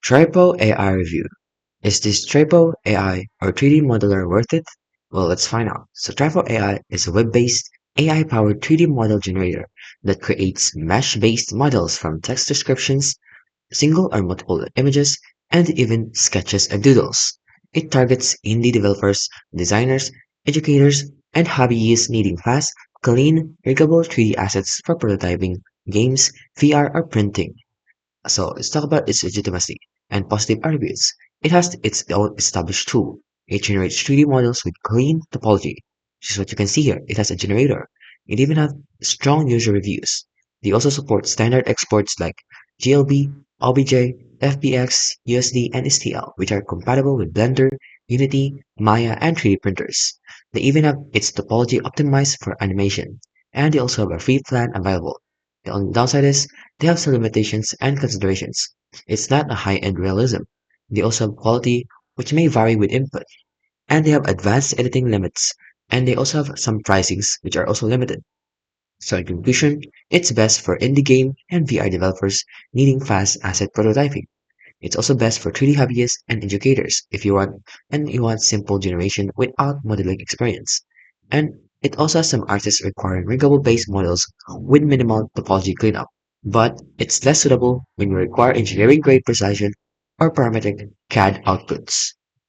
Tripo AI review. Is this Tripo AI or 3D modeler worth it? Well, let's find out. So Tripo AI is a web-based AI-powered 3D model generator that creates mesh-based models from text descriptions, single or multiple images, and even sketches and doodles. It targets indie developers, designers, educators, and hobbyists needing fast, clean, riggable 3D assets for prototyping, games, VR, or printing. So let's talk about its legitimacy and positive attributes. It has its own established tool. It generates 3D models with clean topology. This is what you can see here. It has a generator. It even has strong user reviews. They also support standard exports like GLB, OBJ, FBX, USD, and STL, which are compatible with Blender, Unity, Maya, and 3D printers. They even have its topology optimized for animation, and they also have a free plan available. The only downside is they have some limitations and considerations. It's not a high-end realism. They also have quality, which may vary with input, and they have advanced editing limits, and they also have some pricings, which are also limited. So in conclusion, it's best for indie game and VR developers needing fast asset prototyping. It's also best for 3D hobbyists and educators if you want simple generation without modeling experience. And it also has some artists requiring riggable based models with minimal topology cleanup. But it's less suitable when you require engineering grade precision or parametric CAD outputs.